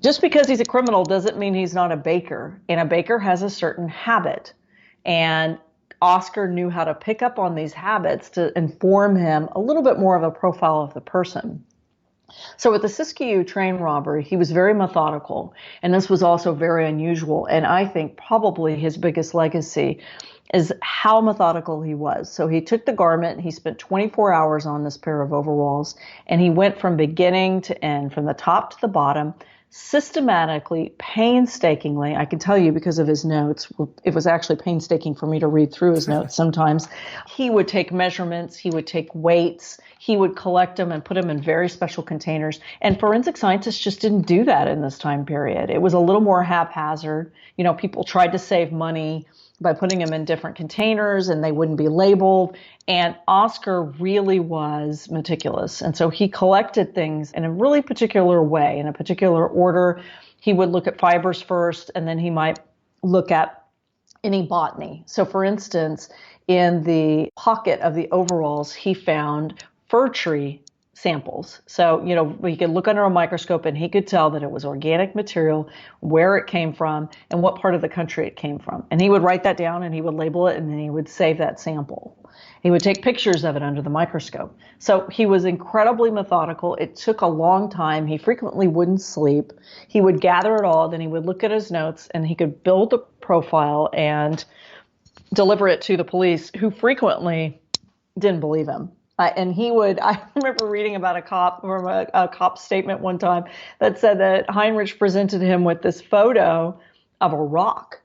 Just because he's a criminal doesn't mean he's not a baker. And a baker has a certain habit. And Oscar knew how to pick up on these habits to inform him a little bit more of a profile of the person. So with the Siskiyou train robbery, he was very methodical, and this was also very unusual. And I think probably his biggest legacy is how methodical he was. So he took the garment, he spent 24 hours on this pair of overalls, and he went from beginning to end, from the top to the bottom, systematically, painstakingly. I can tell you because of his notes, it was actually painstaking for me to read through his notes sometimes. He would take measurements, he would take weights, he would collect them and put them in very special containers. And forensic scientists just didn't do that in this time period. It was a little more haphazard. You know, people tried to save money by putting them in different containers and they wouldn't be labeled. And Oscar really was meticulous. And so he collected things in a really particular way, in a particular order. He would look at fibers first, and then he might look at any botany. So for instance, in the pocket of the overalls, he found fir tree samples. So, you know, he could look under a microscope and he could tell that it was organic material, where it came from, and what part of the country it came from. And he would write that down and he would label it and then he would save that sample. He would take pictures of it under the microscope. So he was incredibly methodical. It took a long time. He frequently wouldn't sleep. He would gather it all, then he would look at his notes and he could build a profile and deliver it to the police, who frequently didn't believe him. I remember reading about a cop, from a cop statement one time that said that Heinrich presented him with this photo of a rock.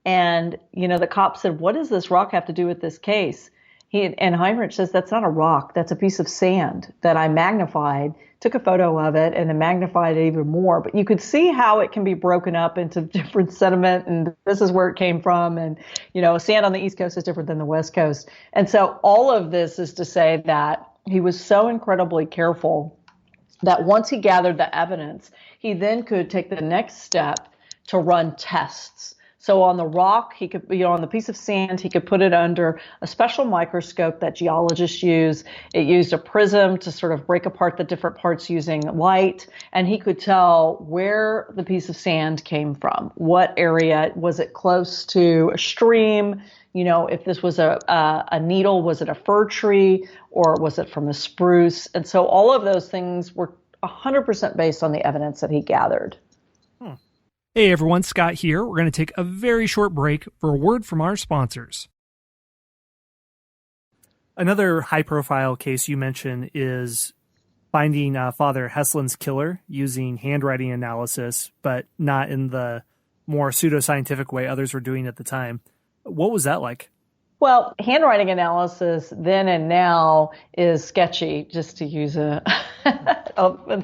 And, you know, the cop said, "What does this rock have to do with this case?" And Heinrich says, "That's not a rock. That's a piece of sand that I magnified, took a photo of it, and then magnified it even more." But you could see how it can be broken up into different sediment, and this is where it came from. And, you know, sand on the East Coast is different than the West Coast. And so all of this is to say that he was so incredibly careful that once he gathered the evidence, he then could take the next step to run tests. So on the rock, he could, you know, on the piece of sand, he could put it under a special microscope that geologists use. It used a prism to sort of break apart the different parts using light. And he could tell where the piece of sand came from. What area, was it close to a stream? You know, if this was a needle, was it a fir tree or was it from a spruce? And so all of those things were 100% based on the evidence that he gathered. Hey everyone, Scott here. We're going to take a very short break for a word from our sponsors. Another high-profile case you mentioned is finding Father Heslin's killer using handwriting analysis, but not in the more pseudoscientific way others were doing at the time. What was that like? Well, handwriting analysis then and now is sketchy, just to use a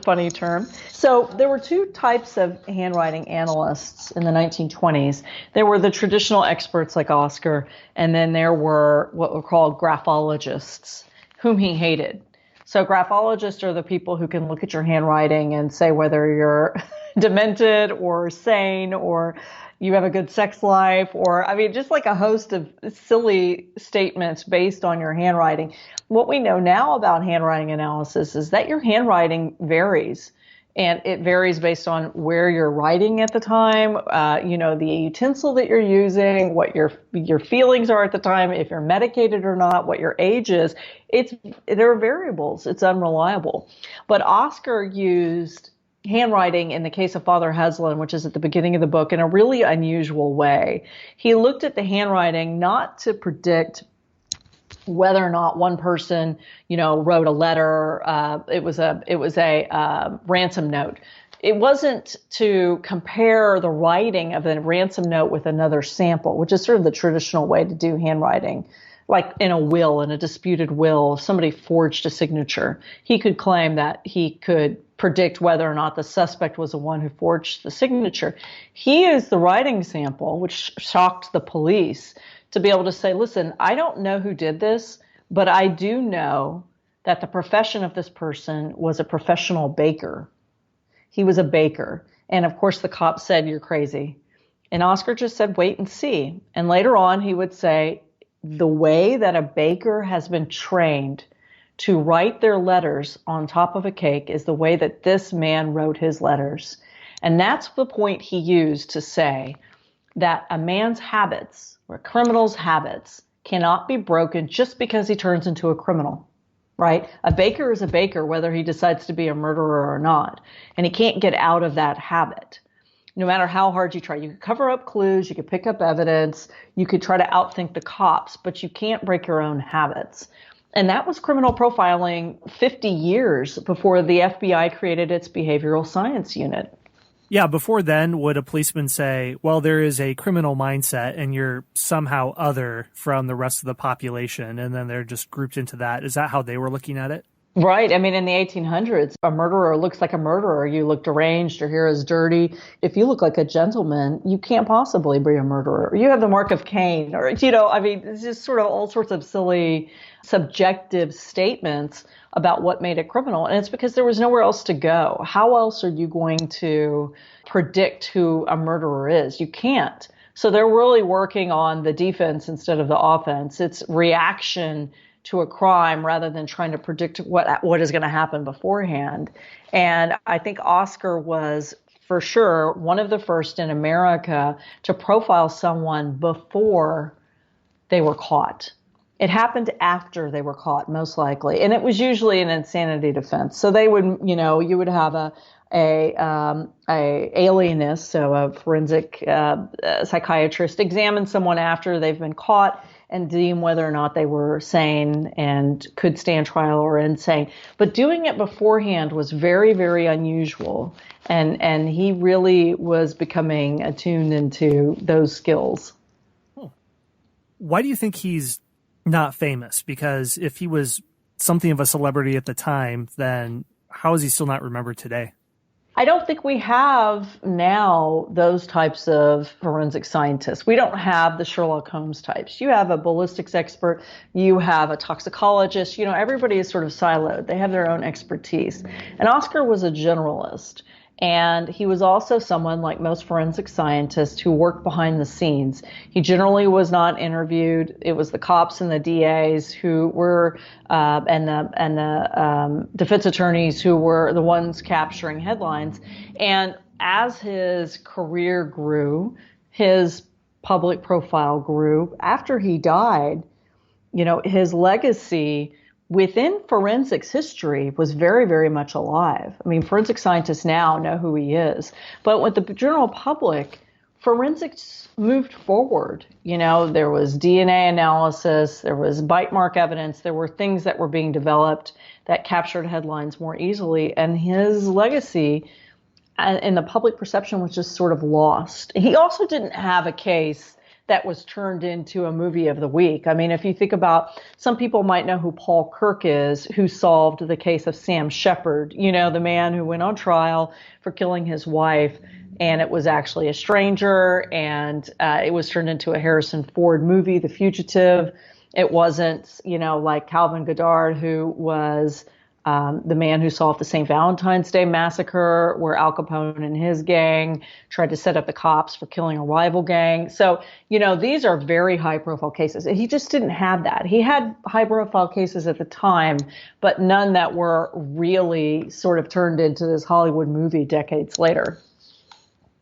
funny term. So there were two types of handwriting analysts in the 1920s. There were the traditional experts like Oscar, and then there were what were called graphologists, whom he hated. So graphologists are the people who can look at your handwriting and say whether you're demented or sane or you have a good sex life, or, I mean, just like a host of silly statements based on your handwriting. What we know now about handwriting analysis is that your handwriting varies. And it varies based on where you're writing at the time, you know, the utensil that you're using, what your feelings are at the time, if you're medicated or not, what your age is. There are variables. It's unreliable. But Oscar used handwriting in the case of Father Heslin, which is at the beginning of the book, in a really unusual way. He looked at the handwriting not to predict whether or not one person, you know, wrote a letter. It was a ransom note. It wasn't to compare the writing of the ransom note with another sample, which is sort of the traditional way to do handwriting. Like in a will, in a disputed will, if somebody forged a signature, he could claim that he could predict whether or not the suspect was the one who forged the signature. He used the writing sample, which shocked the police, to be able to say, listen, I don't know who did this, but I do know that the profession of this person was a professional baker. He was a baker. And of course, the cop said, you're crazy. And Oscar just said, wait and see. And later on, he would say, the way that a baker has been trained to write their letters on top of a cake is the way that this man wrote his letters. And that's the point he used to say that a man's habits, or a criminal's habits, cannot be broken just because he turns into a criminal, right? A baker is a baker, whether he decides to be a murderer or not. And he can't get out of that habit. No matter how hard you try, you could cover up clues, you could pick up evidence, you could try to outthink the cops, but you can't break your own habits. And that was criminal profiling 50 years before the FBI created its behavioral science unit. Yeah, before then, would a policeman say, well, there is a criminal mindset and you're somehow other from the rest of the population, and then they're just grouped into that? Is that how they were looking at it? Right. I mean, in the 1800s, a murderer looks like a murderer. You look deranged, your hair is dirty. If you look like a gentleman, you can't possibly be a murderer. You have the mark of Cain, or, I mean, it's just sort of all sorts of silly, subjective statements about what made it criminal. And it's because there was nowhere else to go. How else are you going to predict who a murderer is? You can't. So they're really working on the defense instead of the offense. It's reaction to a crime rather than trying to predict what is going to happen beforehand. And I think Oscar was, for sure, one of the first in America to profile someone before they were caught. It happened after they were caught, most likely. And it was usually an insanity defense. So they would, you would have a alienist, so a forensic psychiatrist, examine someone after they've been caught and deem whether or not they were sane and could stand trial or insane. But doing it beforehand was very, very unusual. And he really was becoming attuned into those skills. Why do you think he's not famous? Because if he was something of a celebrity at the time, then how is he still not remembered today? I don't think we have now those types of forensic scientists. We don't have the Sherlock Holmes types. You have a ballistics expert, you have a toxicologist, everybody is sort of siloed. They have their own expertise. And Oscar was a generalist. And he was also someone, like most forensic scientists, who worked behind the scenes. He generally was not interviewed. It was the cops and the DAs who were, and the defense attorneys who were the ones capturing headlines. And as his career grew, his public profile grew. After he died, his legacy within forensics history was very, very much alive. I mean, forensic scientists now know who he is. But with the general public, forensics moved forward. There was DNA analysis, there was bite mark evidence, there were things that were being developed that captured headlines more easily. And his legacy in the public perception was just sort of lost. He also didn't have a case that was turned into a movie of the week. I mean, if you think about, some people might know who Paul Kirk is, who solved the case of Sam Shepard, the man who went on trial for killing his wife, and it was actually a stranger, and it was turned into a Harrison Ford movie, The Fugitive. It wasn't, like Calvin Goddard, who was the man who solved the St. Valentine's Day massacre, where Al Capone and his gang tried to set up the cops for killing a rival gang. So, these are very high-profile cases. He just didn't have that. He had high-profile cases at the time, but none that were really sort of turned into this Hollywood movie decades later.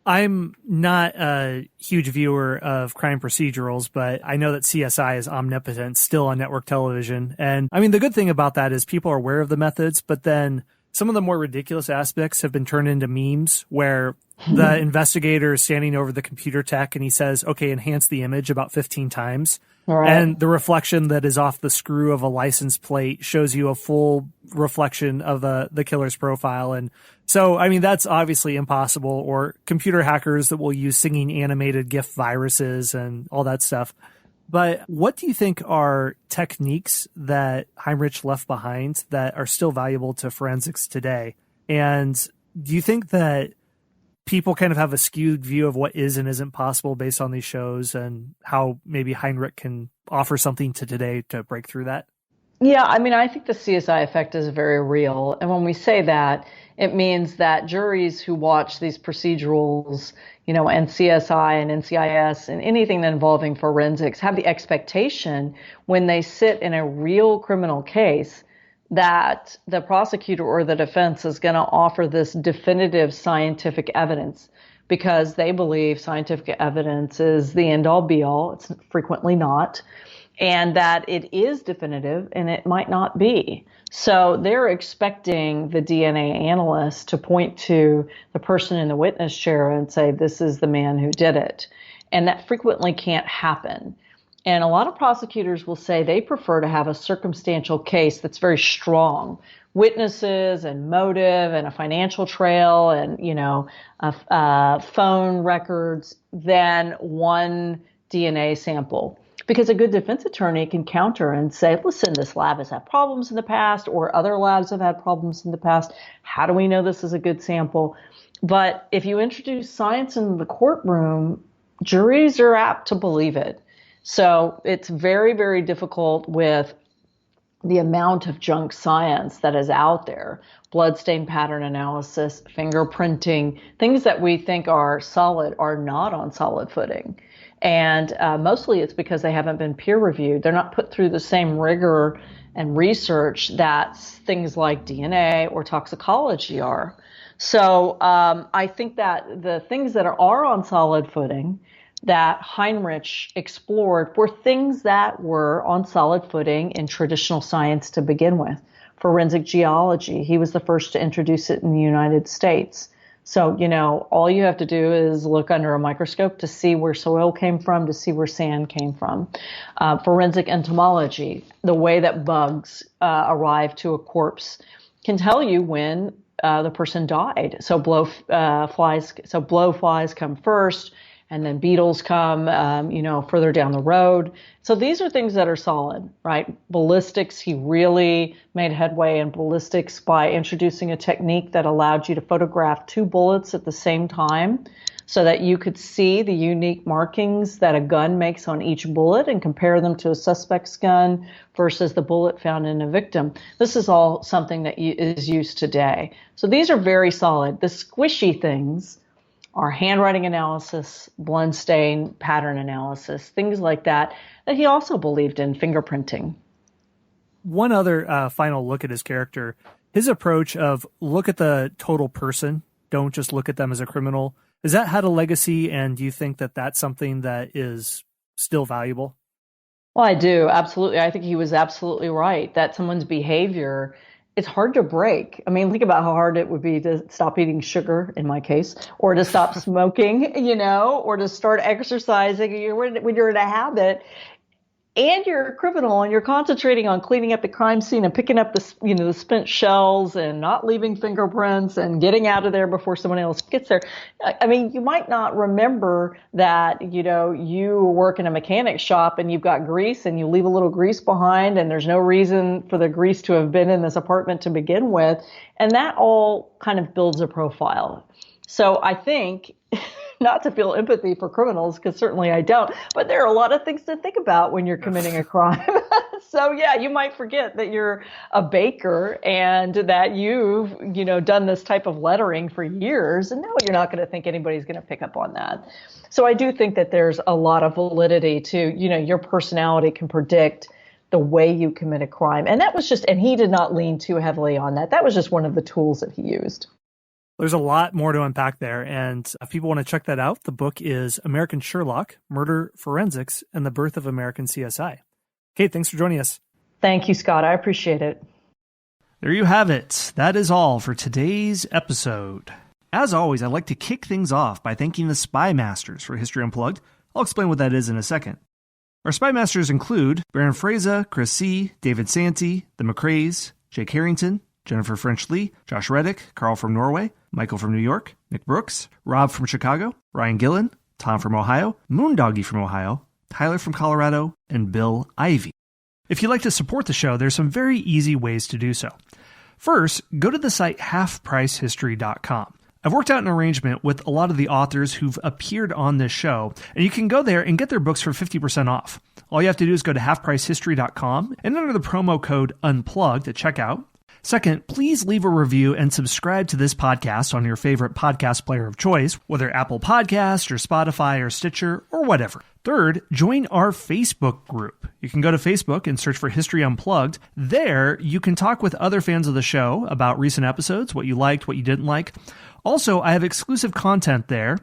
I'm not a huge viewer of crime procedurals, but I know that CSI is omnipotent still on network television. And I mean, the good thing about that is people are aware of the methods, but then some of the more ridiculous aspects have been turned into memes where the investigator is standing over the computer tech and he says, okay, enhance the image about 15 times. Right. And the reflection that is off the screw of a license plate shows you a full reflection of the killer's profile. And so, I mean, that's obviously impossible. Or computer hackers that will use singing animated GIF viruses and all that stuff. But what do you think are techniques that Heinrich left behind that are still valuable to forensics today? And do you think that people kind of have a skewed view of what is and isn't possible based on these shows, and how maybe Heinrich can offer something to today to break through that? Yeah, I mean, I think the Csi effect is very real. And when we say that, it means that juries who watch these procedurals, and CSI and NCIS and anything involving forensics have the expectation when they sit in a real criminal case that the prosecutor or the defense is going to offer this definitive scientific evidence because they believe scientific evidence is the end all be all. It's frequently not. And that it is definitive and it might not be. So they're expecting the DNA analyst to point to the person in the witness chair and say, this is the man who did it. And that frequently can't happen. And a lot of prosecutors will say they prefer to have a circumstantial case that's very strong. Witnesses and motive and a financial trail and, phone records than one DNA sample. Because a good defense attorney can counter and say, listen, this lab has had problems in the past or other labs have had problems in the past. How do we know this is a good sample? But if you introduce science in the courtroom, juries are apt to believe it. So it's very, very difficult with the amount of junk science that is out there. Bloodstain pattern analysis, fingerprinting, things that we think are solid are not on solid footing. And mostly it's because they haven't been peer reviewed. They're not put through the same rigor and research that things like DNA or toxicology are. So I think that the things that are on solid footing that Heinrich explored were things that were on solid footing in traditional science to begin with. Forensic geology, he was the first to introduce it in the United States. So, all you have to do is look under a microscope to see where soil came from, to see where sand came from. Forensic entomology, the way that bugs arrive to a corpse, can tell you when the person died. So blowflies come first, and then beetles come, further down the road. So these are things that are solid, right? Ballistics, he really made headway in ballistics by introducing a technique that allowed you to photograph two bullets at the same time so that you could see the unique markings that a gun makes on each bullet and compare them to a suspect's gun versus the bullet found in a victim. This is all something that is used today. So these are very solid. The squishy things are handwriting analysis, blend stain, pattern analysis, things like that he also believed in, fingerprinting. One other final look at his character, his approach of look at the total person, don't just look at them as a criminal. Has that had a legacy, and do you think that that's something that is still valuable? Well, I do, absolutely. I think he was absolutely right that someone's behavior, it's hard to break. I mean, think about how hard it would be to stop eating sugar, in my case, or to stop smoking, or to start exercising. When you're in a habit and you're a criminal and you're concentrating on cleaning up the crime scene and picking up the spent shells and not leaving fingerprints and getting out of there before someone else gets there. I mean, you might not remember that, you work in a mechanic shop and you've got grease and you leave a little grease behind and there's no reason for the grease to have been in this apartment to begin with. And that all kind of builds a profile. So I think not to feel empathy for criminals, because certainly I don't, but there are a lot of things to think about when you're committing a crime. So yeah, you might forget that you're a baker and that you've, done this type of lettering for years. And no, you're not going to think anybody's going to pick up on that. So I do think that there's a lot of validity to, your personality can predict the way you commit a crime. And and he did not lean too heavily on that. That was just one of the tools that he used. There's a lot more to unpack there, and if people want to check that out, the book is American Sherlock, Murder, Forensics, and the Birth of American CSI. Kate, thanks for joining us. Thank you, Scott. I appreciate it. There you have it. That is all for today's episode. As always, I'd like to kick things off by thanking the Spy Masters for History Unplugged. I'll explain what that is in a second. Our Spy Masters include Baron Fraza, Chris C., David Santee, the McRaes, Jake Harrington, Jennifer French Lee, Josh Reddick, Carl from Norway, Michael from New York, Nick Brooks, Rob from Chicago, Ryan Gillen, Tom from Ohio, Moondoggy from Ohio, Tyler from Colorado, and Bill Ivy. If you'd like to support the show, there's some very easy ways to do so. First, go to the site halfpricehistory.com. I've worked out an arrangement with a lot of the authors who've appeared on this show, and you can go there and get their books for 50% off. All you have to do is go to halfpricehistory.com, and under the promo code UNPLUGGED at checkout, Second, please leave a review and subscribe to this podcast on your favorite podcast player of choice, whether Apple Podcast or Spotify or Stitcher or whatever. Third, join our Facebook group. You can go to Facebook and search for History Unplugged. There, you can talk with other fans of the show about recent episodes, what you liked, what you didn't like. Also, I have exclusive content there,